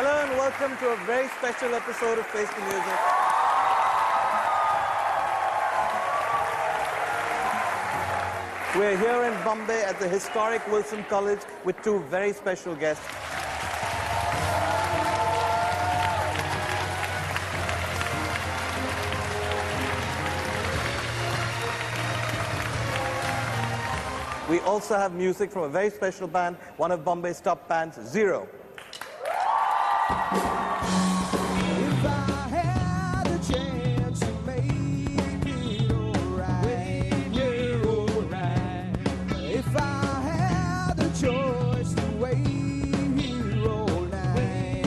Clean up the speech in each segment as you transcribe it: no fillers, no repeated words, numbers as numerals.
Hello and welcome to a very special episode of Face the Music. We're here in Bombay at the historic Wilson College with two very special guests. We also have music from a very special band, one of Bombay's top bands, Zero. If I had a chance to make it alright, yeah, alright. If I had a choice to wait here all night.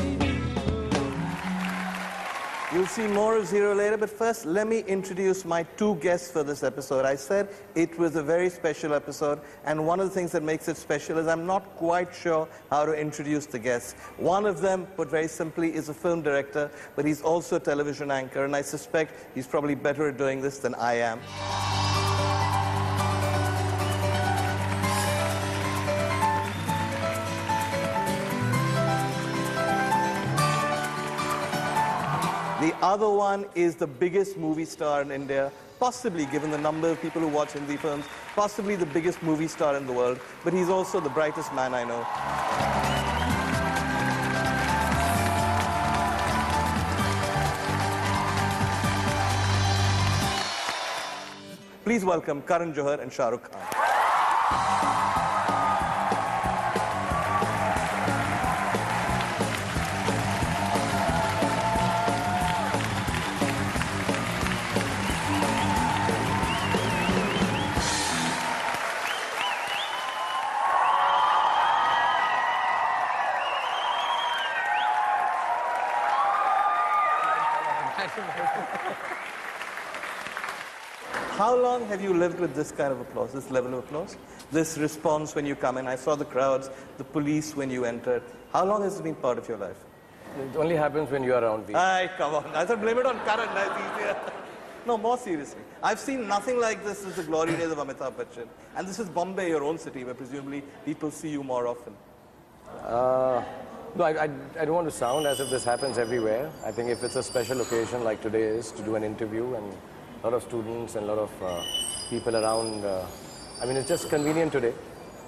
You'll see more of Zero later, but first let me introduce my two guests for this episode. I said it was a very special episode, and one of the things that makes it special is I'm not quite sure how to introduce the guests. One of them, put very simply, is a film director, but he's also a television anchor, and I suspect he's probably better at doing this than I am. The other one is the biggest movie star in India, possibly, given the number of people who watch Hindi films, possibly the biggest movie star in the world, but he's also the brightest man I know. Please welcome Karan Johar and Shah Rukh Khan. How long have you lived with this kind of applause, this level of applause? This response when you come in? I saw the crowds, the police when you entered. How long has it been part of your life? It only happens when you're around me. Aye, come on. I thought blame it on Karan, that's easier. No, more seriously. I've seen nothing like this since the glory days of Amitabh Bachchan. And this is Bombay, your own city, where presumably people see you more often. No, I don't want to sound as if this happens everywhere. I think if it's a special occasion like today is to do an interview and a lot of students and a lot of people around, I mean, it's just convenient today.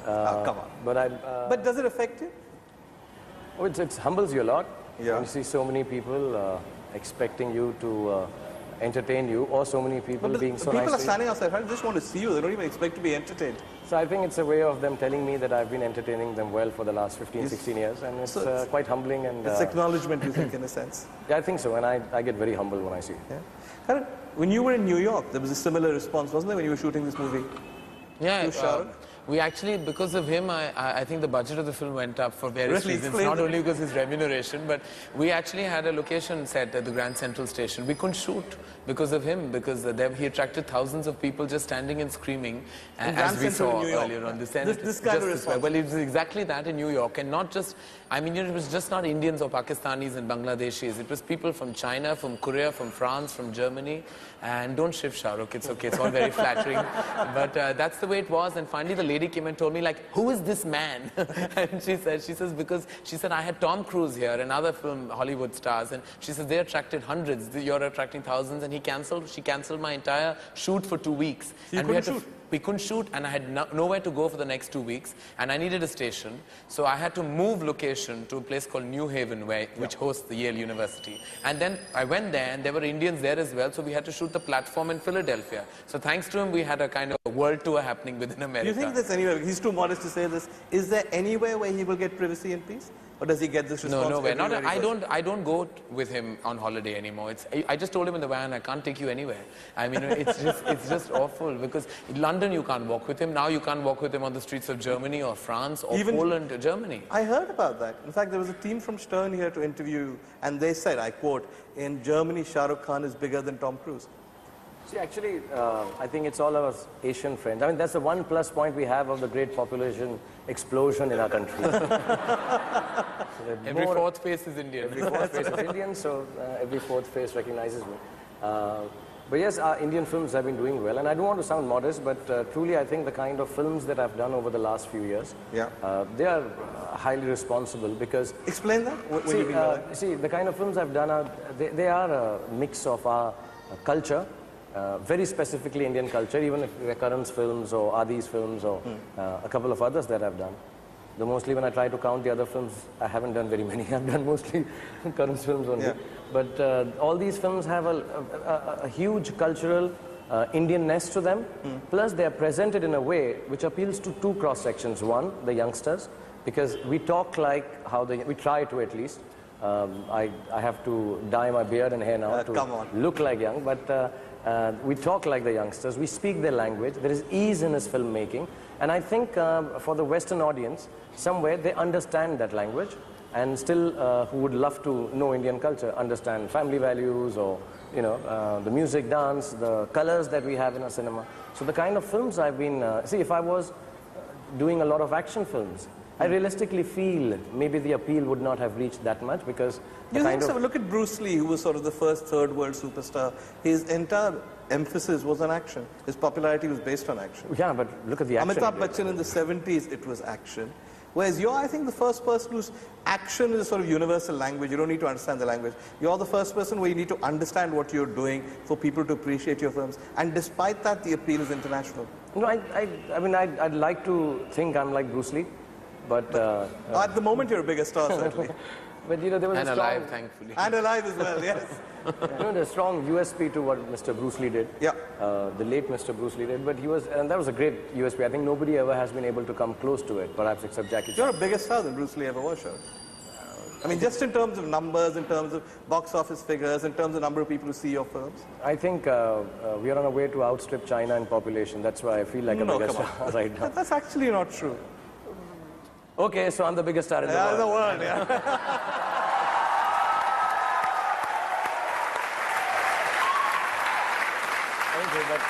Come on. But does it affect you? Oh, it humbles you a lot. Yeah. When you see so many people expecting you to entertain you, or so many people being so nice. People are standing outside, I just want to see you. They don't even expect to be entertained. So I think it's a way of them telling me that I've been entertaining them well for the last 15, 16 years, and it's quite humbling. And it's acknowledgement, you think, in a sense. Yeah, I think so, and I get very humbled when I see it. Yeah. Karan, when you were in New York, there was a similar response, wasn't there, when you were shooting this movie? Yeah, we actually, because of him, I think the budget of the film went up for various reasons. Not only because of his remuneration, but we actually had a location set at the Grand Central Station. We couldn't shoot because of him, because he attracted thousands of people just standing and screaming, as we saw earlier on. This kind of response. Well, it was exactly that in New York, and not just, I mean, it was just not Indians or Pakistanis and Bangladeshis. It was people from China, from Korea, from France, from Germany. And don't shift, Shah Rukh, it's okay, it's all very flattering. But that's the way it was, and finally the lady came and told me, like, who is this man? And she says, because she said, I had Tom Cruise here and other Hollywood stars, and she says, they attracted hundreds, you're attracting thousands, and she cancelled my entire shoot for 2 weeks. So and we couldn't shoot, and I had nowhere to go for the next 2 weeks, and I needed a station, so I had to move location to a place called New Haven, which hosts the Yale University. And then I went there, and there were Indians there as well, so we had to shoot the platform in Philadelphia. So thanks to him, we had a kind of world tour happening within America. Do you think there's anywhere, he's too modest to say this, is there anywhere where he will get privacy and peace? Or does he get this response? No, nowhere. I don't go with him on holiday anymore. I just told him in the van, I can't take you anywhere. I mean, it's just awful, because in London you can't walk with him. Now you can't walk with him on the streets of Germany or France or Poland or Germany. I heard about that. In fact, there was a team from Stern here to interview you, and they said, I quote, in Germany, Shah Rukh Khan is bigger than Tom Cruise. See, actually, I think it's all our Asian friends. I mean, that's the one plus point we have of the great population explosion in our country. Every fourth face is Indian. Every fourth face is Indian, so every fourth face recognizes me. But yes, our Indian films have been doing well, and I don't want to sound modest, but truly I think the kind of films that I've done over the last few years, they are highly responsible because... Explain that. What do you mean by that? See, the kind of films I've done, they are a mix of our culture, very specifically Indian culture, even if they're Karan's films or Adi's films or a couple of others that I've done. Though mostly when I try to count the other films, I haven't done very many. I've done mostly Karan's films only. Yeah. But all these films have a huge cultural Indian-ness to them. Plus, they are presented in a way which appeals to two cross-sections. One, the youngsters, because we talk like how we try to at least. I have to dye my beard and hair now to look like young, but we talk like the youngsters. We speak their language. There is ease in his filmmaking. And I think for the Western audience, somewhere they understand that language and still who would love to know Indian culture, understand family values or, you know, the music, dance, the colors that we have in our cinema. So the kind of films I've been, see, if I was doing a lot of action films, I realistically feel maybe the appeal would not have reached that much because... You think so? Look at Bruce Lee, who was sort of the first third world superstar. His entire emphasis was on action. His popularity was based on action. Yeah, but look at the action. Amitabh Bachchan in the 70s, it was action. Whereas you're, I think, the first person whose action is a sort of universal language. You don't need to understand the language. You're the first person where you need to understand what you're doing for people to appreciate your films. And despite that, the appeal is international. No, I mean, I'd like to think I'm like Bruce Lee. But at the moment, you're a bigger star, certainly. But you know, there was and a strong... alive, thankfully. And alive as well, yes. You know, there's a strong USP to what Mr. Bruce Lee did. Yeah. The late Mr. Bruce Lee did. But he was, and that was a great USP. I think nobody ever has been able to come close to it, perhaps except Jackie Chan. You're a bigger star than Bruce Lee ever was, Shah. I mean, just in terms of numbers, in terms of box office figures, in terms of number of people who see your films. I think we are on our way to outstrip China in population. That's why I feel like a bigger star right now. That's actually not true. Okay, so I'm the biggest star in the world. In the world, yeah. Thank you, but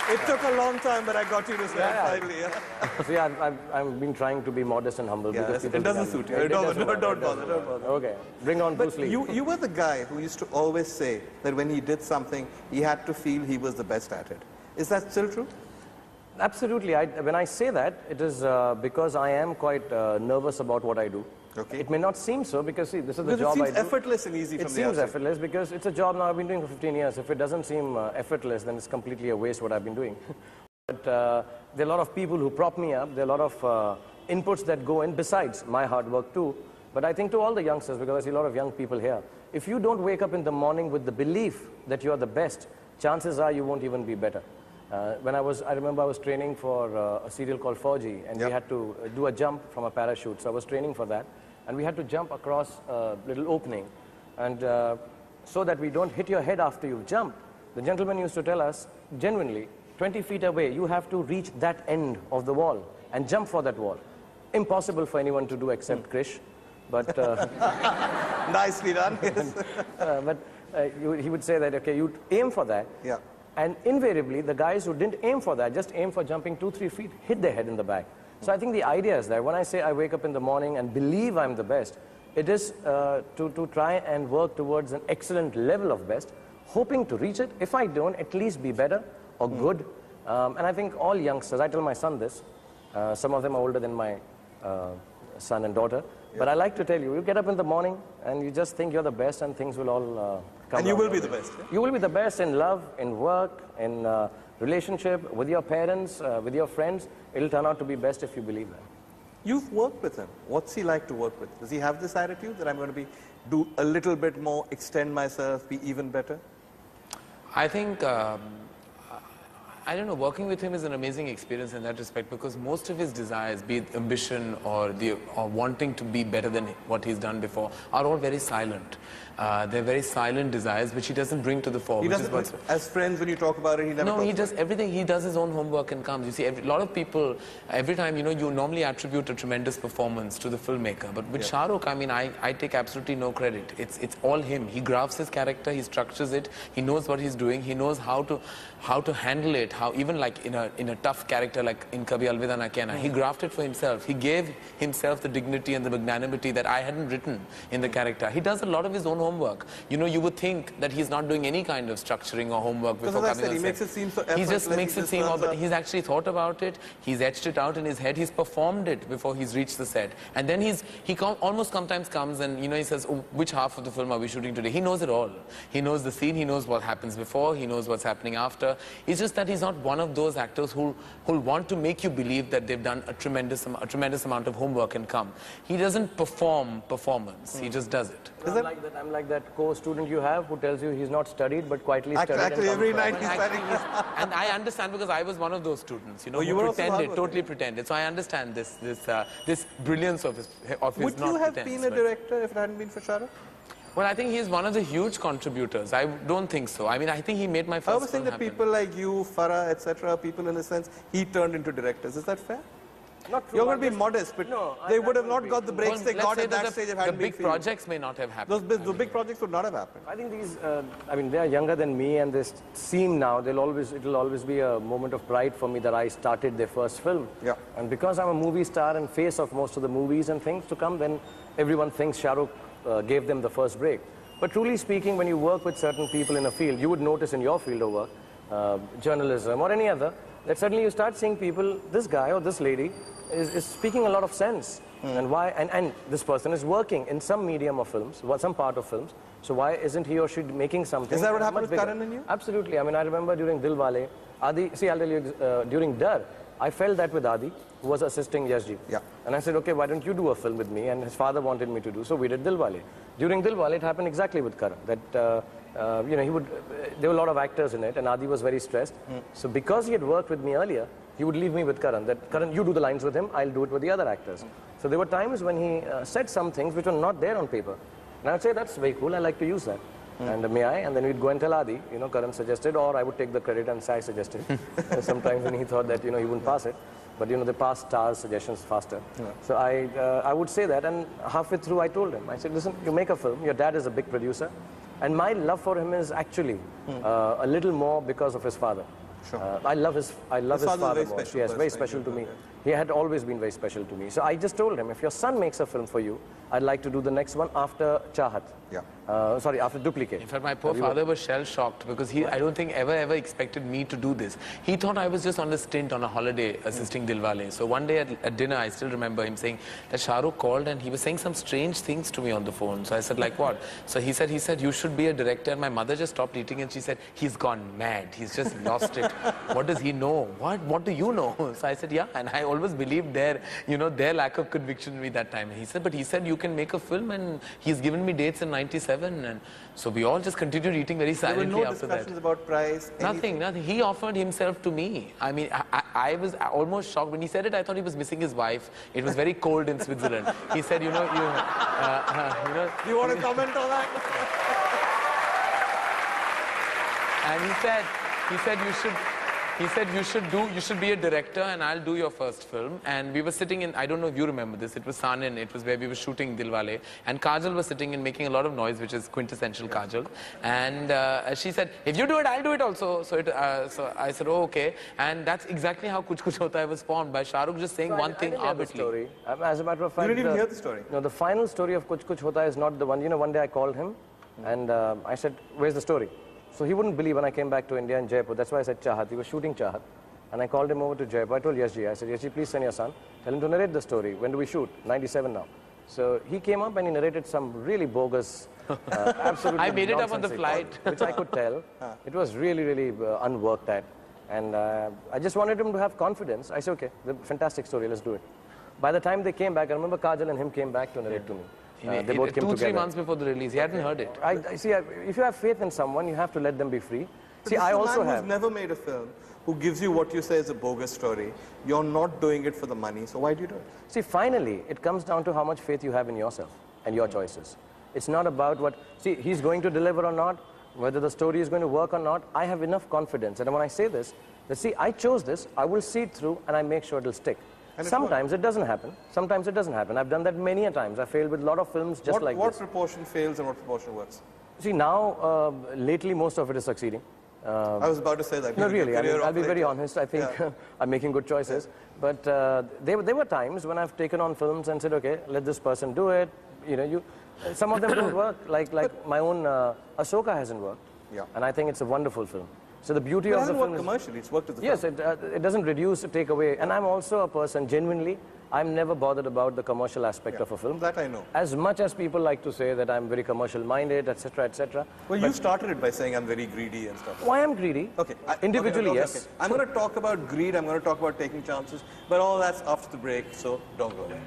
It took a long time, but I got you to say it finally. Yeah. so yeah, I've been trying to be modest and humble. Yeah, because it doesn't suit you. Don't bother. Okay, bring on Bruce But Lee. you were the guy who used to always say that when he did something, he had to feel he was the best at it. Is that still true? Absolutely. When I say that, it is because I am quite nervous about what I do. Okay. It may not seem so because, see, this is the Because job I do. it seems effortless and easy from the outside. It seems effortless because it's a job now I've been doing for 15 years. If it doesn't seem effortless, then it's completely a waste what I've been doing. But there are a lot of people who prop me up. There are a lot of inputs that go in besides my hard work too. But I think to all the youngsters, because I see a lot of young people here, if you don't wake up in the morning with the belief that you're the best, chances are you won't even be better. I remember I was training for a serial called 4G, and we had to do a jump from a parachute. So I was training for that, and we had to jump across a little opening. And so that we don't hit your head after you've jumped, the gentleman used to tell us, genuinely, 20 feet away, you have to reach that end of the wall and jump for that wall. Impossible for anyone to do except Krish. But nicely done. Yes. He would say that, okay, you aim for that. Yeah. And invariably, the guys who didn't aim for that, just aim for jumping 2-3 feet, hit their head in the back. So I think the idea is that when I say I wake up in the morning and believe I'm the best, it is to try and work towards an excellent level of best, hoping to reach it. If I don't, at least be better or good. And I think all youngsters, I tell my son this, some of them are older than my son and daughter, but I like to tell you, you get up in the morning and you just think you're the best and things will all come. And you will be the best. You will be the best in love, in work, in relationship, with your parents, with your friends. It'll turn out to be best if you believe that. You've worked with him. What's he like to work with? Does he have this attitude that I'm going to do a little bit more, extend myself, be even better? I think, I don't know, working with him is an amazing experience in that respect because most of his desires, be it ambition or wanting to be better than what he's done before, are all very silent. They're very silent desires which he doesn't bring to the fore. He doesn't, as friends, when you talk about it, he never No, he does about everything. He does his own homework and comes. You see, a lot of people, every time, you know, you normally attribute a tremendous performance to the filmmaker. But with Shah Rukh, I mean, I take absolutely no credit. It's all him. He grafts his character, he structures it, he knows what he's doing, he knows how to handle it, how even like in a tough character like in Kabhi Alvida Naa Kehna, he grafted for himself. He gave himself the dignity and the magnanimity that I hadn't written in the character. He does a lot of his own homework. You know, you would think that he's not doing any kind of structuring or homework before coming on set. He makes it seem so effortless. He just makes it seem, but he's actually thought about it. He's etched it out in his head. He's performed it before he's reached the set. And then almost sometimes comes and, you know, he says, oh, which half of the film are we shooting today? He knows it all. He knows the scene. He knows what happens before. He knows what's happening after. It's just that he's not one of those actors who'll want to make you believe that they've done a tremendous amount of homework and come. He doesn't perform performance. He just does it. I'm like that co-student you have who tells you he's not studied but quietly studied. Actually, every night he's studying. And I understand because I was one of those students, you know, you who were pretended, totally pretended. So I understand this brilliance of his Would you have been a director if it hadn't been for Shah Rukh? Well, I think he's one of the huge contributors. I don't think so. I mean, I think he made my first I was saying that happen. people like you, Farah, etc., people in a sense, he turned into directors. Is that fair? Not true. You're going to be modest, but no, they would have not got the breaks they got at that stage if hadn't the been big projects may not have happened. The big projects would not have happened. I think these, I mean, they are younger than me and they seem now, it'll always be a moment of pride for me that I started their first film. Yeah. And because I'm a movie star and face of most of the movies and things to come, then everyone thinks Shah Rukh gave them the first break. But truly speaking, when you work with certain people in a field, you would notice in your field of work, journalism or any other, that suddenly you start seeing people, this guy or this lady is speaking a lot of sense. And why? And this person is working in some medium of films, some part of films. So why isn't he or she making something? Is that what happened much with bigger? Karan and you? Absolutely. I mean, I remember during Dilwale, Adi, see, I'll tell you, during Dar, I felt that with Adi, who was assisting Yashji. Yeah. And I said, okay, why don't you do a film with me? And his father wanted me to do, so we did Dilwale. During Dilwale, it happened exactly with Karan, that, you know, there were a lot of actors in it, and Adi was very stressed. So because he had worked with me earlier, he would leave me with Karan, that, Karan, you do the lines with him, I'll do it with the other actors. So there were times when he said some things which were not there on paper. And I would say, that's very cool, I like to use that. And may I? And then we'd go and tell Adi, you know, Karan suggested, or I would take the credit and say I suggested. Sometimes when he thought that, you know, he wouldn't pass it. But, you know, they pass stars suggestions faster. Yeah. So I would say that, and halfway through I told him, I said, listen, you make a film, your dad is a big producer, and my love for him is actually a little more because of his father. Sure. I love his father more. Yes, very special to me. Yeah. He had always been very special to me. So I just told him, if your son makes a film for you, I'd like to do the next one after Chahat. Yeah. Sorry, after Duplicate. In fact, my poor father was shell-shocked because I don't think ever expected me to do this. He thought I was just on a stint on a holiday assisting Dilwale. So one day at dinner, I still remember him saying that Shah Rukh called and he was saying some strange things to me on the phone. So I said, like what? So he said, you should be a director. And my mother just stopped eating and she said, he's gone mad. He's just lost it. What does he know? What do you know? So I said, yeah. And I always believed their lack of conviction in me that time. And he said, you can make a film, and he's given me dates in 97. And so we all just continued eating very silently after that. There were no discussions about price? Nothing. He offered himself to me. I mean, I was almost shocked. When he said it, I thought he was missing his wife. It was very cold in Switzerland. He said, you know... Do you want to comment on that? And he said you should be a director and I'll do your first film. And we were sitting in, I don't know if you remember this, it was Sanin, it was where we were shooting Dilwale, and Kajal was sitting and making a lot of noise, which is quintessential Kajal. And she said, if you do it, I'll do it also. So I said, oh, okay. And that's exactly how Kuch Kuch Hota Hai was formed, by Shah Rukh just saying one thing arbitrarily. As a matter of fact, you didn't even hear the story. No, the final story of Kuch Kuch Hota Hai is not the one. You know, one day I called him and I said, where's the story? So he wouldn't believe when I came back to India in Jaipur. That's why I said Chahat. He was shooting Chahat. And I called him over to Jaipur. I told Yashji, I said, Yashji, please send your son. Tell him to narrate the story. When do we shoot? 97 now. So he came up and he narrated some really bogus, absolutely I made it up on the flight. Which I could tell. It was really, really unworked at. And I just wanted him to have confidence. I said, okay, the fantastic story, let's do it. By the time they came back, I remember Kajal and him came back to narrate to me. They both came together. 2-3 months before the release, he hadn't heard it. I see, if you have faith in someone, you have to let them be free. See, I also have. Who's never made a film, who gives you what you say is a bogus story. You're not doing it for the money, so why do you do it? See, finally, it comes down to how much faith you have in yourself and your choices. It's not about what, see, he's going to deliver or not, whether the story is going to work or not. I have enough confidence. And when I say this, that see, I chose this, I will see it through, and I make sure it'll stick. Sometimes it doesn't happen. Sometimes it doesn't happen. I've done that many a times. I failed with a lot of films just like this. What proportion fails and what proportion works? See, now, lately, most of it is succeeding. I was about to say that. No, really, I mean, I'll be very later. honest. I think Yeah. I'm making good choices. But there were times when I've taken on films and said, okay, let this person do it. You know, some of them don't work. Like my own Ahsoka hasn't worked. Yeah. And I think it's a wonderful film. So the beauty It of the hasn't film worked is... commercially, it's worked as a Yes, film. it doesn't reduce or take away. And I'm also a person, genuinely, I'm never bothered about the commercial aspect of a film. That I know. As much as people like to say that I'm very commercial-minded, etc., etc. Well, you started it by saying I'm very greedy and stuff. Why I'm greedy? Okay. Individually, okay, yes. okay. I'm going to talk about greed, I'm going to talk about taking chances, but all that's after the break, so don't go away.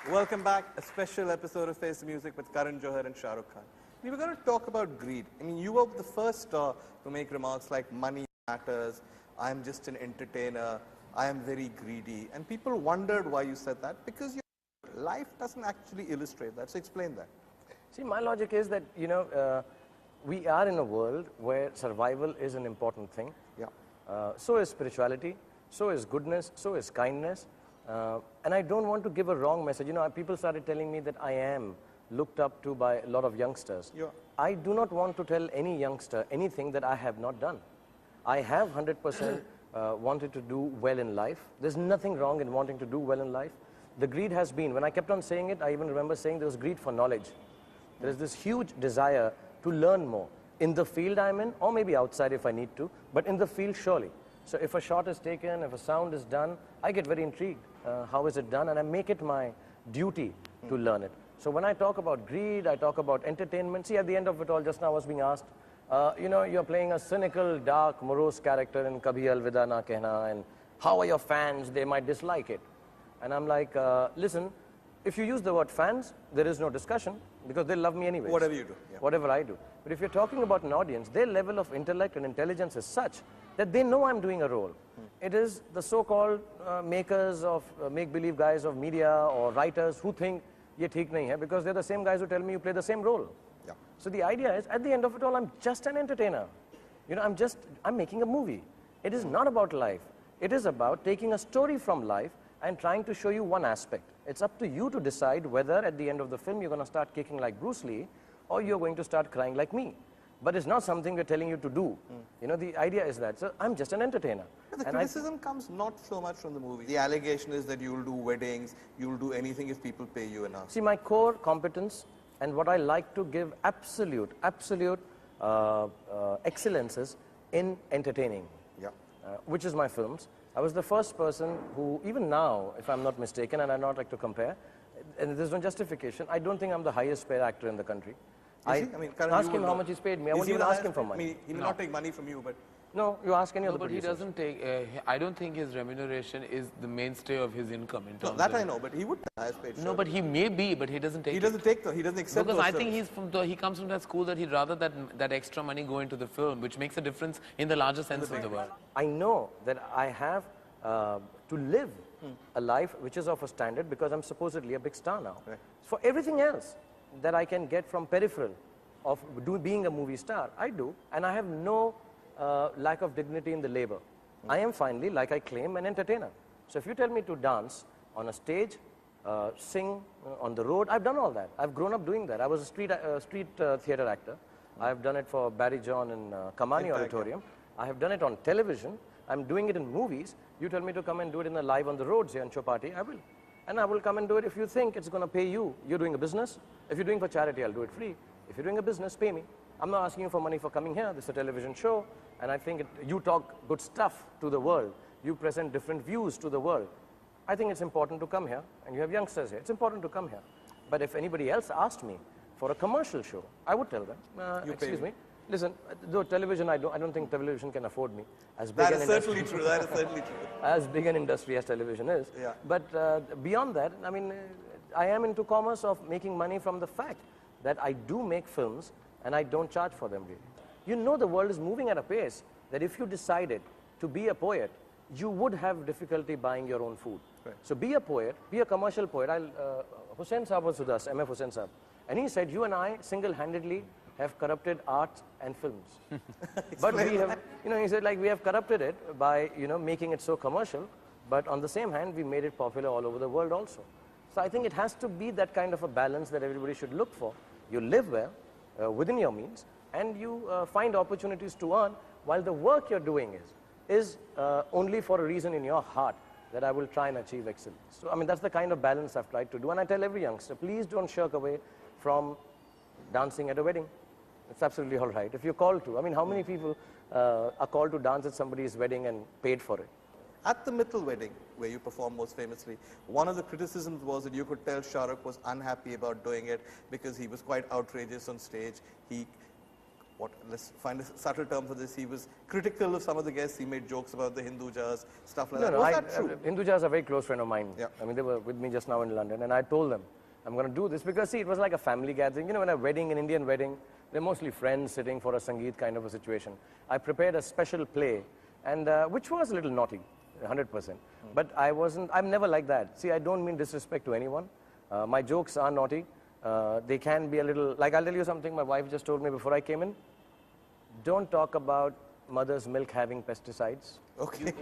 Welcome back. A special episode of Face the Music with Karan Johar and Shah Rukh Khan. We were going to talk about greed. I mean, you were the first star to make remarks like money matters, I'm just an entertainer, I am very greedy. And people wondered why you said that, because your life doesn't actually illustrate that. So explain that. See, my logic is that, you know, we are in a world where survival is an important thing. Yeah. So is spirituality, so is goodness, so is kindness. And I don't want to give a wrong message. You know, people started telling me that I am looked up to by a lot of youngsters. Yeah. I do not want to tell any youngster anything that I have not done. I have 100% wanted to do well in life. There's nothing wrong in wanting to do well in life. The greed has been, when I kept on saying it, I even remember saying there was greed for knowledge. There is this huge desire to learn more in the field I'm in, or maybe outside if I need to, but in the field surely. So if a shot is taken, if a sound is done, I get very intrigued. How is it done? And I make it my duty to learn it. So when I talk about greed, I talk about entertainment. See, at the end of it all, just now I was being asked, you know, you're playing a cynical, dark, morose character in Kabhi Alvida Naa Kehna, and how are your fans? They might dislike it. And I'm like, listen, if you use the word fans, there is no discussion, because they love me anyway. Whatever you do. Yeah. Whatever I do. But if you're talking about an audience, their level of intellect and intelligence is such that they know I'm doing a role. It is the so-called makers of make-believe guys of media or writers who think ye theek nahi hai, because they're the same guys who tell me you play the same role. Yeah. So the idea is, at the end of it all, I'm just an entertainer. You know, I'm making a movie. It is not about life. It is about taking a story from life and trying to show you one aspect. It's up to you to decide whether at the end of the film you're going to start kicking like Bruce Lee or you're going to start crying like me. But it's not something we're telling you to do. You know, the idea is that. So I'm just an entertainer. But the criticism comes not so much from the movie. The allegation is that you'll do weddings, you'll do anything if people pay you enough. See, my core competence and what I like to give absolute excellences in entertaining, which is my films. I was the first person who, even now, if I'm not mistaken, and I not like to compare, and there's no justification, I don't think I'm the highest paid actor in the country. I mean, Karan, ask him how much he's paid me. I won't even ask him for money. I mean, he may not take money from you, but... No, you ask any No, other but he producers. doesn't take, I don't think his remuneration is the mainstay of his income in terms No, that of... I know, but he would be the highest paid. No, but he may be, but he doesn't take he it. doesn't take he doesn't accept Because those I think services. he comes from that school that he'd rather that extra money go into the film, which makes a difference in the larger sense of the word. I know that I have to live a life which is of a standard because I'm supposedly a big star now. Right. For everything else that I can get from peripheral of being a movie star, I do, and I have no lack of dignity in the labor. I am finally, like I claim, an entertainer. So if you tell me to dance on a stage, sing on the road, I've done all that. I've grown up doing that. I was a street theater actor. I've done it for Barry John in Kamani Auditorium. I have done it on television. I'm doing it in movies. You tell me to come and do it in a live on the roads here in Chopati, I will. And I will come and do it if you think it's going to pay you. You're doing a business. If you're doing for charity, I'll do it free. If you're doing a business, pay me. I'm not asking you for money for coming here. This is a television show. And I think you talk good stuff to the world. You present different views to the world. I think it's important to come here. And you have youngsters here. It's important to come here. But if anybody else asked me for a commercial show, I would tell them, excuse me. Listen, though television, I don't think television can afford me. As big That an is industry, certainly true. That is certainly true. as big an industry as television is. Yeah. But beyond that, I mean, I am into commerce of making money from the fact that I do make films and I don't charge for them really. You know the world is moving at a pace that if you decided to be a poet, you would have difficulty buying your own food. Right. So be a poet, be a commercial poet. Hussain Saab was with us, MF Hussain Saab. And he said, you and I single-handedly have corrupted art and films. But we have, he said, like, we have corrupted it by, making it so commercial, but on the same hand, we made it popular all over the world also. So I think it has to be that kind of a balance that everybody should look for. You live well, within your means, and you find opportunities to earn, while the work you're doing is only for a reason in your heart that I will try and achieve excellence. So, I mean, that's the kind of balance I've tried to do. And I tell every youngster, please don't shirk away from dancing at a wedding. It's absolutely all right. If you're called to. I mean, how many people are called to dance at somebody's wedding and paid for it? At the Mittal wedding, where you performed most famously, one of the criticisms was that you could tell Shah Rukh was unhappy about doing it because he was quite outrageous on stage. Let's find a subtle term for this, he was critical of some of the guests, he made jokes about the Hindujas, stuff like that. Was that true? Hindujas are a very close friend of mine. Yeah. I mean, they were with me just now in London, and I told them, I'm going to do this because, see, it was like a family gathering. When a wedding, an Indian wedding, they're mostly friends sitting for a Sangeet kind of a situation. I prepared a special play, and which was a little naughty, 100%. But I'm never like that. See, I don't mean disrespect to anyone. My jokes are naughty. They can be a little, like, I'll tell you something my wife just told me before I came in. Don't talk about mother's milk having pesticides. Okay.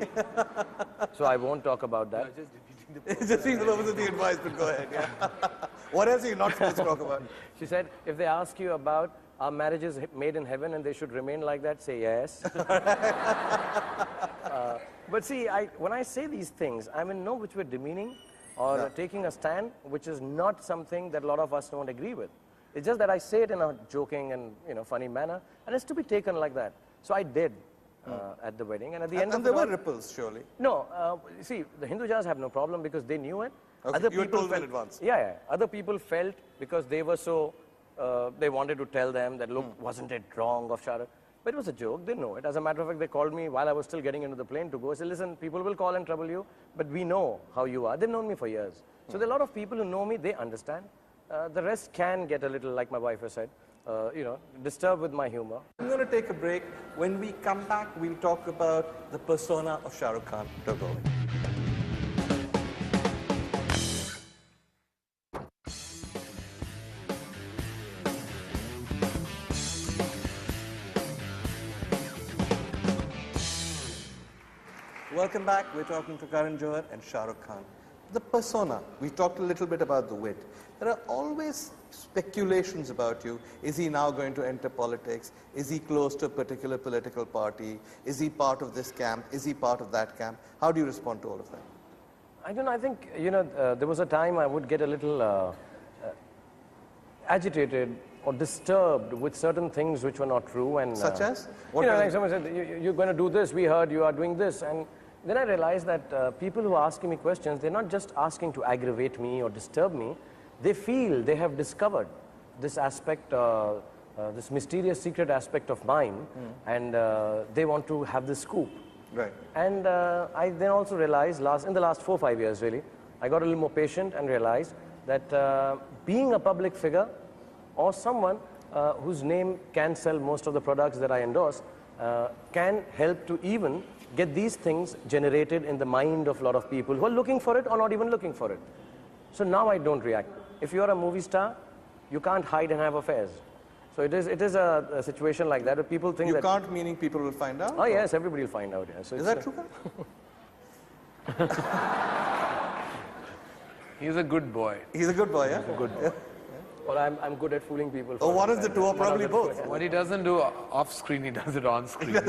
So I won't talk about that. Just read the purpose of the advice, but go ahead. Yeah. What else are you not supposed to talk about? She said, if they ask you about our marriages made in heaven and they should remain like that, say yes. But see, when I say these things, I'm in no which way demeaning or taking a stand, which is not something that a lot of us don't agree with. It's just that I say it in a joking and funny manner, and it's to be taken like that. So I did at the wedding, and at the end of there were ripples, surely. No, see, the Hindujas have no problem because they knew it. Okay, Other you were people told felt, in advance. Yeah. Other people felt because they were so, they wanted to tell them that, look, wasn't it wrong of Shah Rukh? But it was a joke, they know it. As a matter of fact, they called me while I was still getting into the plane to go. I said, listen, people will call and trouble you, but we know how you are. They've known me for years. So there are a lot of people who know me, they understand. The rest can get a little, like my wife has said, disturbed with my humor. I'm going to take a break. When we come back, we'll talk about the persona of Shah Rukh Khan. Don't go away. Welcome back. We're talking to Karan Johar and Shah Rukh Khan. The persona, we talked a little bit about the wit. There are always speculations about you. Is he now going to enter politics? Is he close to a particular political party? Is he part of this camp? Is he part of that camp? How do you respond to all of that? I don't know, I think, there was a time I would get a little agitated or disturbed with certain things which were not true. And such as? Like someone said, you're going to do this, we heard you are doing this. And then I realized that people who are asking me questions, they're not just asking to aggravate me or disturb me. They feel they have discovered this aspect, this mysterious secret aspect of mine, and they want to have the scoop. Right. And I then also realized, in the last 4 or 5 years really, I got a little more patient and realized that being a public figure or someone whose name can sell most of the products that I endorse can help to even get these things generated in the mind of a lot of people who are looking for it or not even looking for it. So now I don't react. If you're a movie star, you can't hide and have affairs. So it is a situation like that where people think you can't, meaning people will find out? Oh yes, everybody will find out. Yeah. So is that true? He's a good boy. He's a good boy, yeah? He's a good boy. Or I'm good at fooling people. Oh, one of the two, or probably both. What he doesn't do off screen, he does it on screen.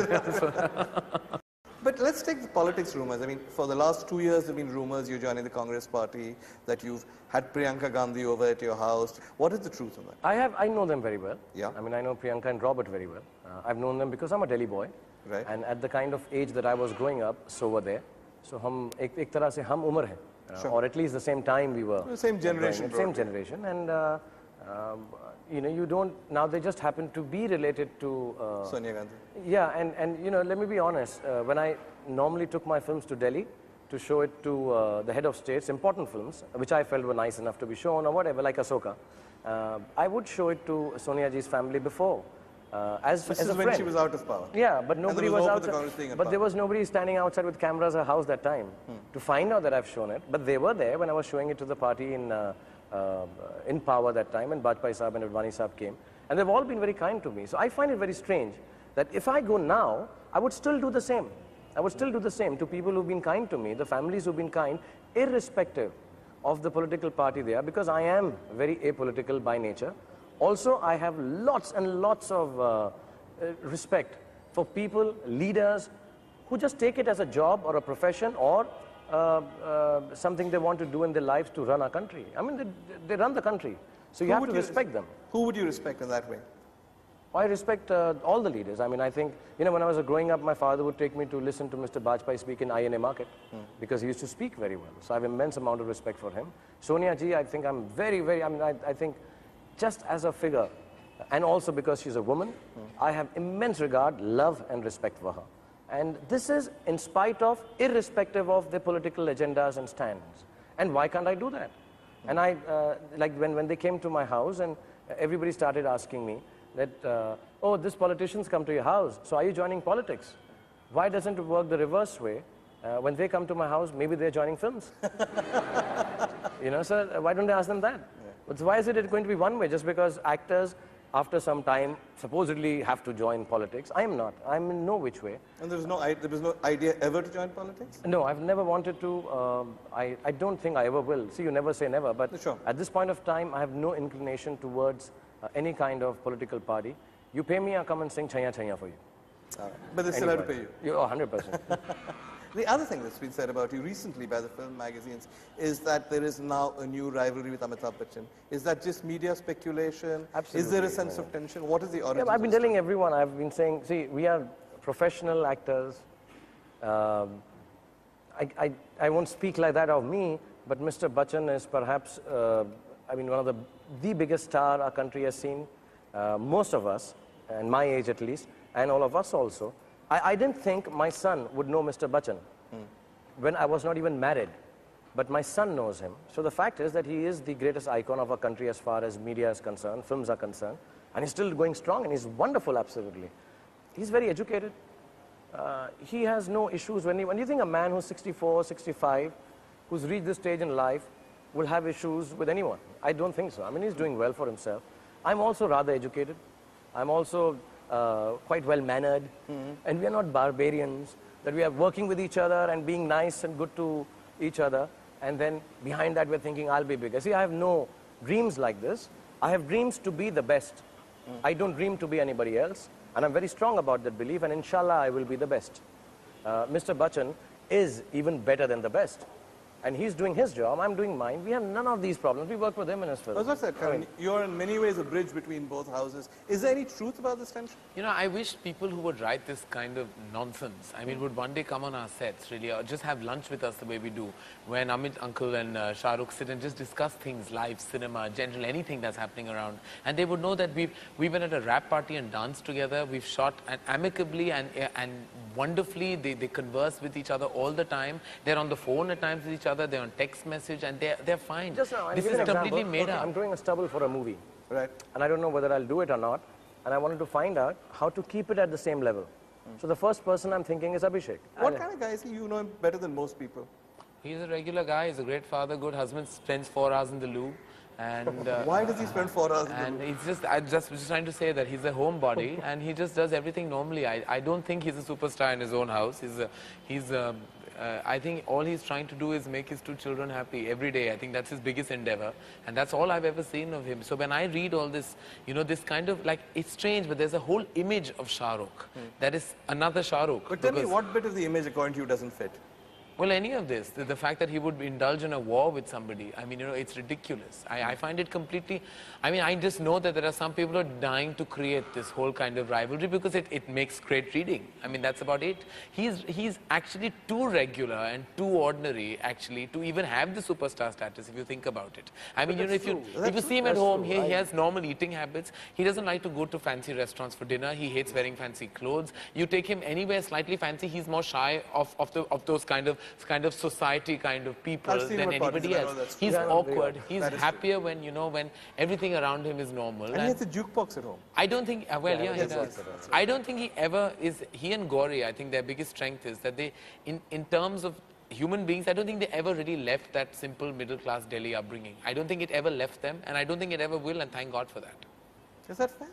But let's take the politics rumors. I mean, for the last 2 years, there have been rumors you're joining the Congress party, that you've had Priyanka Gandhi over at your house. What is the truth on that? I know them very well. Yeah. I mean, I know Priyanka and Robert very well. I've known them because I'm a Delhi boy. Right. And at the kind of age that I was growing up, so were they. So ek tarah se hum umar hai. Sure. Or at least the same time we were. The same generation. Same generation. And, you don't, now they just happen to be related to... Sonia Gandhi. Yeah, and let me be honest. When I normally took my films to Delhi to show it to the head of states, important films, which I felt were nice enough to be shown or whatever, like Ahsoka, I would show it to Sonia ji's family before. As a when friend. she was out of power. Yeah, but nobody was outside. But there power. was nobody standing outside with cameras at her house that time to find out that I've shown it. But they were there when I was showing it to the party in power that time, and Bajpai Saab and Advani Saab came. And they've all been very kind to me. So I find it very strange that if I go now, I would still do the same. I would still do the same to people who've been kind to me, the families who've been kind, irrespective of the political party they are, because I am very apolitical by nature. Also, I have lots and lots of respect for people, leaders, who just take it as a job or a profession or something they want to do in their lives to run our country. I mean, they run the country. So you have to respect them. Who would you respect in that way? I respect all the leaders. I mean, I think, you know, when I was growing up, my father would take me to listen to Mr. Bajpai speak in INA Market because he used to speak very well. So I have immense amount of respect for him. Sonia ji, I think I'm very, very, I mean, I think just as a figure, and also because she's a woman, I have immense regard, love and respect for her. And this is in spite of, irrespective of the political agendas and stands. And why can't I do that? And I, like when they came to my house and everybody started asking me that, oh, these politicians come to your house, so are you joining politics? Why doesn't it work the reverse way? When they come to my house, maybe they're joining films. You know, so why don't they ask them that? Yeah. But why is it going to be one way? Just because actors, after some time, supposedly have to join politics. I am not. I'm in no which way. And there was no idea ever to join politics? No, I've never wanted to. I don't think I ever will. See, you never say never, but sure. At this point of time, I have no inclination towards any kind of political party. You pay me, I'll come and sing Chaya Chaya for you. But they still have to pay you? Oh, 100%. The other thing that's been said about you recently by the film magazines is that there is now a new rivalry with Amitabh Bachchan. Is that just media speculation? Absolutely. Is there a sense of tension? What is the origin? Yeah, I've been telling everyone, I've been saying, see, we are professional actors. I won't speak like that of me, but Mr. Bachchan is perhaps, I mean, one of the biggest star our country has seen. Most of us, and my age at least, and all of us also. I didn't think my son would know Mr. Bachchan when I was not even married, but my son knows him. So the fact is that he is the greatest icon of our country as far as media is concerned, films are concerned, and he's still going strong and he's wonderful, absolutely. He's very educated. He has no issues. When you think a man who's 64, 65, who's reached this stage in life, will have issues with anyone. I don't think so. I mean, he's doing well for himself. I'm also rather educated. I'm also quite well-mannered, and we are not barbarians, that we are working with each other and being nice and good to each other, and then behind that we're thinking, I'll be bigger. See, I have no dreams like this. I have dreams to be the best. I don't dream to be anybody else, and I'm very strong about that belief, and inshallah, I will be the best. Mr. Bachchan is even better than the best. And he's doing his job, I'm doing mine. We have none of these problems. We work with him in his film. As I said, Karan, you're in many ways a bridge between both houses. Is there any truth about this tension? You know, I wish people who would write this kind of nonsense, I mean, would one day come on our sets, really, or just have lunch with us the way we do, when Amit Uncle and Shah Rukh sit and just discuss things, live, cinema, general, anything that's happening around. And they would know that we've been at a rap party and danced together. We've shot amicably and wonderfully. They converse with each other all the time. They're on the phone at times with each other. They're on text message, and they're fine. Just now, this is completely made up. I'm doing a stubble for a movie. Right. And I don't know whether I'll do it or not. And I wanted to find out how to keep it at the same level. So the first person I'm thinking is Abhishek. What kind of guy is he? You know him better than most people. He's a regular guy. He's a great father, good husband, spends 4 hours in the loo. And why does he spend 4 hours in the loo? And it's I was just trying to say that he's a homebody and he just does everything normally. I don't think he's a superstar in his own house. I think all he's trying to do is make his 2 children happy every day. I think that's his biggest endeavor. And that's all I've ever seen of him. So when I read all this, you know, this kind of, like, it's strange, but there's a whole image of Shah Rukh. That is another Shah Rukh. But tell me, what bit of the image, according to you, doesn't fit? Well, any of this, the fact that he would indulge in a war with somebody, I mean, you know, it's ridiculous. I find it completely, I mean, I just know that there are some people who are dying to create this whole kind of rivalry because it makes great reading. I mean, that's about it. He's actually too regular and too ordinary, actually, to even have the superstar status, if you think about it. I mean, you know, if you see him at home, he has normal eating habits. He doesn't like to go to fancy restaurants for dinner. He hates wearing fancy clothes. You take him anywhere slightly fancy, he's more shy of those kind of society kind of people than anybody else. He's awkward. He's happier when, you know, when everything around him is normal. And he has a jukebox at home. I don't think, well, yeah, he does. I don't think he ever is, he and Gauri, I think their biggest strength is that they, in terms of human beings, I don't think they ever really left that simple middle-class Delhi upbringing. I don't think it ever left them, and I don't think it ever will, and thank God for that. Is that fair?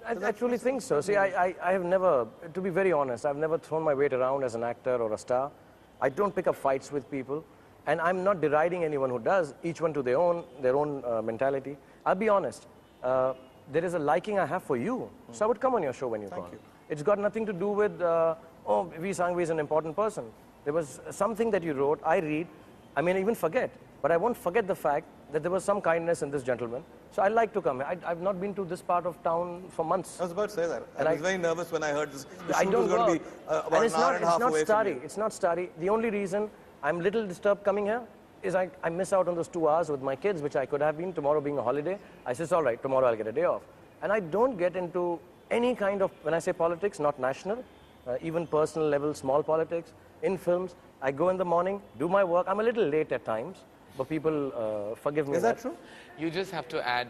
I truly think so. See, I have never, to be very honest, I've never thrown my weight around as an actor or a star. I don't pick up fights with people. And I'm not deriding anyone who does, each one to their own mentality. I'll be honest, there is a liking I have for you, so I would come on your show when you call. you. It's got nothing to do with, oh, Vir Sanghvi is an important person. There was something that you wrote, I read, I may even forget, but I won't forget the fact that there was some kindness in this gentleman. So I like to come here. I've not been to this part of town for months. I was about to say that. And I was very nervous when I heard this. The I shoot don't was going go to be out. about an hour and a half away from you. It's not starry. The only reason I'm a little disturbed coming here is I miss out on those 2 hours with my kids, which I could have been tomorrow being a holiday. I said, all right, tomorrow I'll get a day off. And I don't get into any kind of, when I say politics, not national, even personal level, small politics, in films. I go in the morning, do my work. I'm a little late at times, but people forgive me. Is that true? You just have to add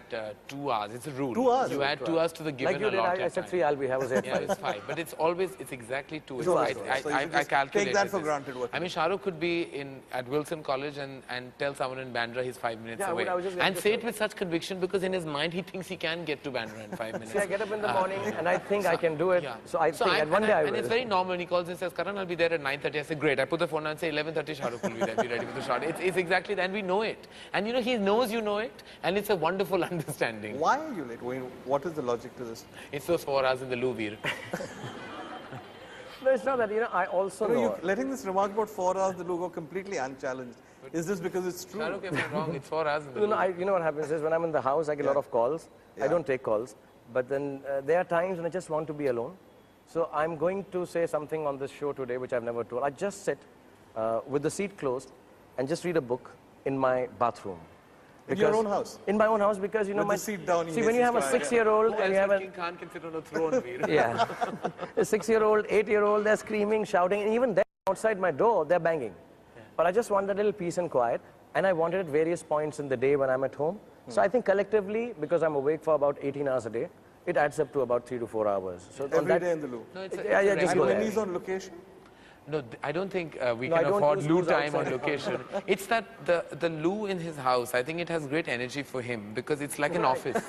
2 hours. It's a rule. 2 hours? You add 2 hours to the given Like you did, allotted I said time. 3, I'll be, I was there. Yeah, it's 5. But it's always, it's exactly 2. It's So right. you I should just calculated take that for this. granted. What I mean, Shah Rukh could be at Wilson College and tell someone in Bandra he's 5 minutes Yeah, away. I would just- And say it with such conviction because in his mind he thinks he can get to Bandra in 5 minutes. See, I get up in the morning and I think I can do it. Yeah. So I think and one day I will. And it's very normal. When he calls and says, Karan, I'll be there at 9:30. I say, great. I put the phone on and say, 11:30, Shah Rukh will be there. Be ready with the shot. It's exactly that. And we know it. And you know, he knows you know it. And it's a wonderful understanding. Why are you late? What is the logic to this? It's those 4 hours in the Louvre. No, it's not that, I also know. You're letting this remark about 4 hours the logo completely unchallenged. Is this because it's true? Shah Rukh, if I'm wrong, it's 4 hours in the No, Louvre. you know what happens is when I'm in the house, I get a lot of calls. I don't take calls. But then there are times when I just want to be alone. So I'm going to say something on this show today, which I've never told. I just sit with the seat closed and just read a book in my bathroom. In your own house? In my own house, because, With the seat down, see, when you have a 6-year-old and you have a... King Khan can sit on a throne, Vir. Yeah. A 6-year-old, 8-year-old, they're screaming, shouting, and even then, outside my door, they're banging. But I just want that little peace and quiet, and I want it at various points in the day when I'm at home. So I think collectively, because I'm awake for about 18 hours a day, it adds up to about 3 to 4 hours. So on Every that, day in the loo. No, it's Yeah, yeah, just And go when there. he's on location? No, I don't think we No, I can don't afford use loo loos time on outside. location. It's that the loo in his house, I think it has great energy for him because it's like an office.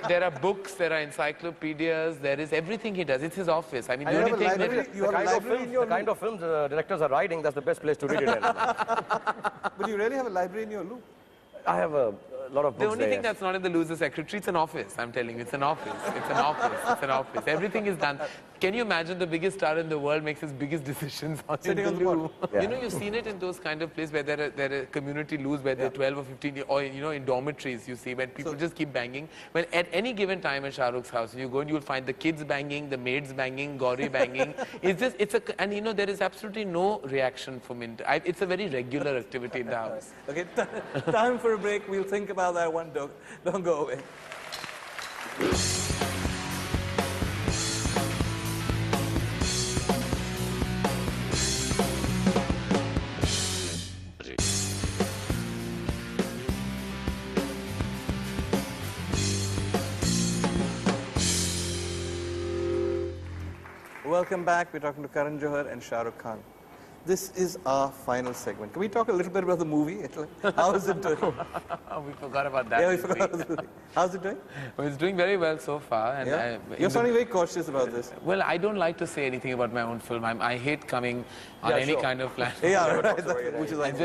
There are books, there are encyclopedias, there is everything he does. It's his office. I mean, the you only have a thing library? that... You have a library in your the kind of films directors are writing, that's the best place to read it in. But you really have a library in your loo? I have a lot of books The only there, thing yes. that's not in the loo is the secretary. It's an office, I'm telling you. It's an office. It's an office. It's an office. Everything is done. Can you imagine the biggest star in the world makes his biggest decisions Sitting in on the the loo? bottom. Yeah. You know, you've seen it in those kind of places where there are community loos where there are 12 or 15, or you know, in dormitories you see when people just keep banging. When at any given time at Shah Rukh's house, you go and you'll find the kids banging, the maids banging, Gauri banging. And you know, there is absolutely no reaction from it. It's a very regular activity in the house. Okay, time for a break. We'll think about that one. Don't go away. Welcome back. We're talking to Karan Johar and Shah Rukh Khan. This is our final segment. Can we talk a little bit about the movie? How is it doing? We forgot about that. Yeah, we this forgot week. about the movie. How's it doing? Well, it's doing very well so far. And Yeah? You're sounding very cautious about this. Well, I don't like to say anything about my own film. I hate coming on any kind of platform. Yeah, right. Which is like,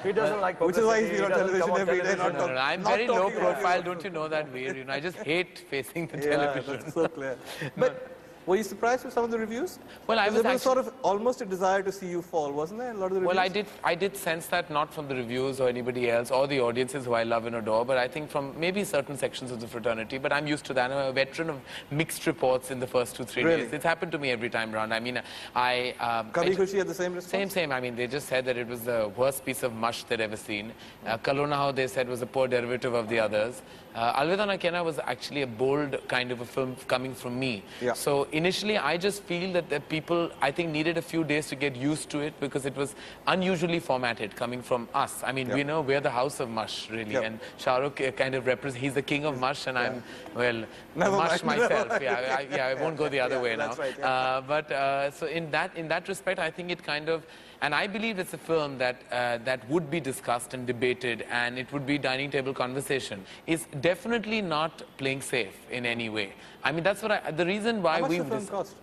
He doesn't like Which is why he's publicity, been on he doesn't television come on every day, television. not No, I'm Not very low talking about profile. Don't you know that, Vir? You know, I just hate facing the television. that's so clear. But were you surprised with some of the reviews? Well, I was There was sort actually- of almost a desire to see you fall, wasn't there? A lot of the reviews. Well, I did sense that not from the reviews or anybody else or the audiences who I love and adore, but I think from maybe certain sections of the fraternity. But I'm used to that. I'm a veteran of mixed reports in the first 2-3 Really? days. It's happened to me every time round. I mean, Kabhi Khushi had the same response? Same. I mean, they just said that it was the worst piece of mush they'd ever seen. Kalona, how they said, was a poor derivative of the others. Alvida Naa Kehna was actually a bold kind of a film coming from me. Yeah. So initially, I just feel that the people, I think, needed a few days to get used to it because it was unusually formatted coming from us. I mean, we know we're the house of mush, really. And Shah Rukh kind of represents, he's the king of mush, and I'm, well, mush myself. I won't go the other way now. Right, so in that respect, I think it kind of, and I believe it's a film that that would be discussed and debated, and it would be dining table conversation. It's definitely not playing safe in any way. I mean, that's what the reason why How much we've the film cost?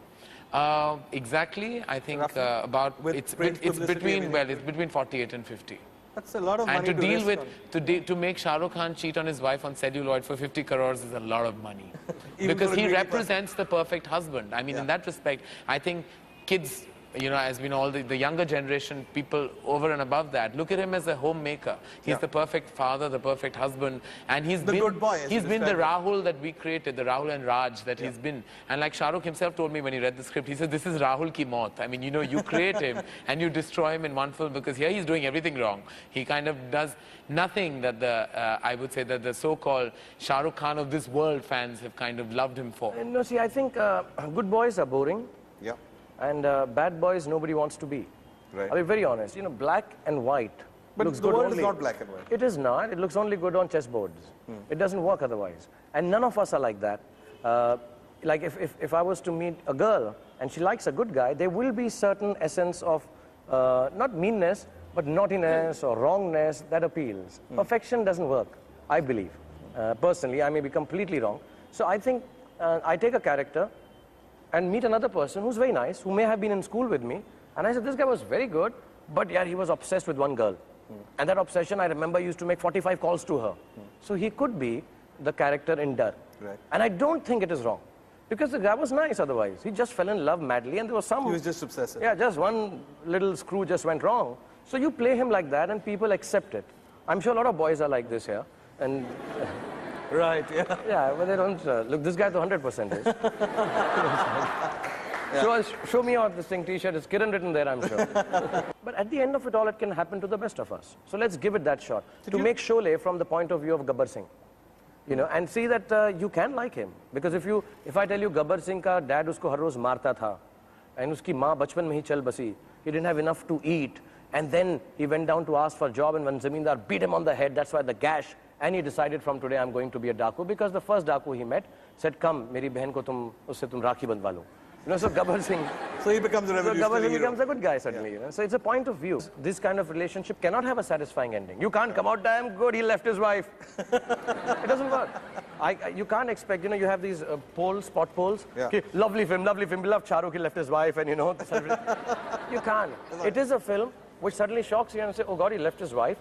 Exactly, I think about it's between 48 and 50. That's a lot of And money to deal risk with, to make Shah Rukh Khan cheat on his wife on celluloid for 50 crores is a lot of money. Even Because for a he greedy represents the perfect husband. I mean, in that respect, I think kids, you know, as we know, all the younger generation, people over and above that, look at him as a homemaker. He's the perfect father, the perfect husband, and he's been good boy, as he's you been the described Rahul that we created, the Rahul and Raj that he's been. And like Shah Rukh himself told me when he read the script, he said, this is Rahul ki maut. I mean, you know, you create him and you destroy him in one film because here he's doing everything wrong. He kind of does nothing that the, I would say that the so-called Shah Rukh Khan of this world fans have kind of loved him for. No, see, I think good boys are boring. Yeah. And bad boys, nobody wants to be. Right. I'll be very honest. You know, black and white But looks the good world only. is not black and white. It is not. It looks only good on chessboards. It doesn't work otherwise. And none of us are like that. Like if I was to meet a girl and she likes a good guy, there will be certain essence of not meanness, but naughtiness or wrongness that appeals. Perfection doesn't work, I believe. Personally, I may be completely wrong. So I think I take a character and meet another person who's very nice, who may have been in school with me. And I said, this guy was very good, but yeah, he was obsessed with one girl. And that obsession, I remember, used to make 45 calls to her. So he could be the character in Dar. Right. And I don't think it is wrong. Because the guy was nice otherwise. He just fell in love madly and there was some... He was just obsessive. Yeah, just one little screw just went wrong. So you play him like that and people accept it. I'm sure a lot of boys are like this here. And... Right, yeah. Yeah, but they don't... look, this guy to 100% is. Show me out this thing t-shirt. It's Kiran written there, I'm sure. But at the end of it all, it can happen to the best of us. So let's give it that shot. To make Sholay from the point of view of Gabbar Singh. You know, and see that you can like him. Because if I tell you Gabbar Singh ka dad usko har roz marta tha, and uski maa bachpan mein hi chal basi, he didn't have enough to eat, and then he went down to ask for a job and one zamindar beat him on the head, that's why the gash, and he decided from today I'm going to be a Daku, because the first Daku he met said, come, meri behan ko usse tum rakhi bandwa lo. You know, so Gabbar Singh... So he becomes a revolutionary Gabbar Singh hero. becomes a good guy suddenly, you know. So it's a point of view. This kind of relationship cannot have a satisfying ending. You can't come out damn good, he left his wife. It doesn't work. You can't expect, you know, you have these polls, spot polls. Yeah. Okay, lovely film, beloved Shah Rukh, he left his wife and, you know. You can't. It is a film which suddenly shocks you and say, oh God, he left his wife.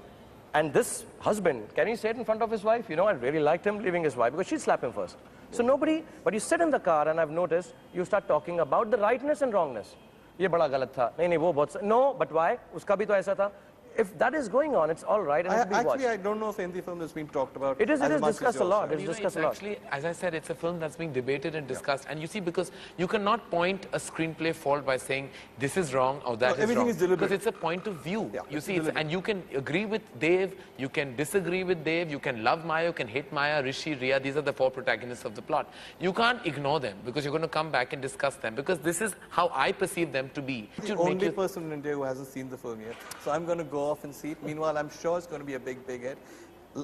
And this husband, can he say it in front of his wife? You know, I really liked him leaving his wife because she'd slap him first. So nobody, but you sit in the car and I've noticed, you start talking about the rightness and wrongness. Ye bada galat tha. Nahi, wo bahut... No, but why? Uska bhi to aisa tha. If that is going on, it's all right and it's being watched. Actually, I don't know if any film has been talked about. It is discussed a lot. It's It's discussed a lot. Actually, as I said, it's a film that's being debated and discussed. And you see, because you cannot point a screenplay fault by saying this is wrong or that is everything wrong. is deliberate. Because it's a point of view. Yeah, You it's see, and you can agree with Dev, you can disagree with Dev, you can love Maya, you can hate Maya, Rishi, Riya. These are the four protagonists of the plot. You can't ignore them because you're going to come back and discuss them because this is how I perceive them to be. The only person in India who hasn't seen the film yet. So I'm going to go off and see it. Meanwhile, I'm sure it's going to be a big, big hit.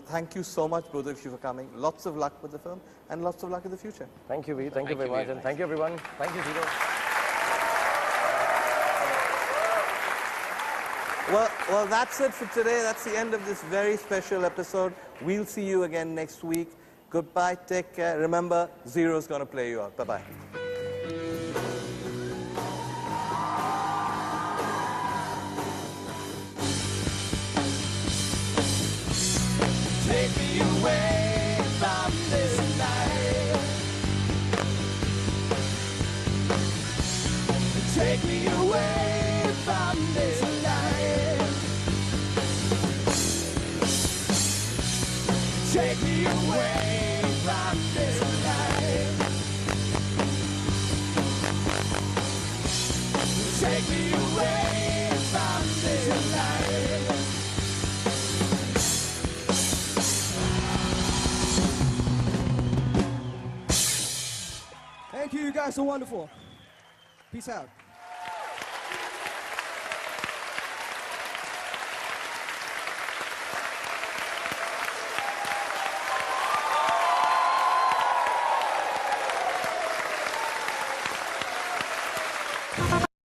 Thank you so much, both of you, for coming. Lots of luck with the film and lots of luck in the future. Thank you, V. Thank you very much. And thank you, everyone. Thank you, Zero. Well, that's it for today. That's the end of this very special episode. We'll see you again next week. Goodbye. Take care. Remember, Zero's going to play you out. Bye-bye. Take me away from this night. Take me away from this night. Take me away from this night. Take me away from this night. Thank you. You guys are wonderful. Peace out.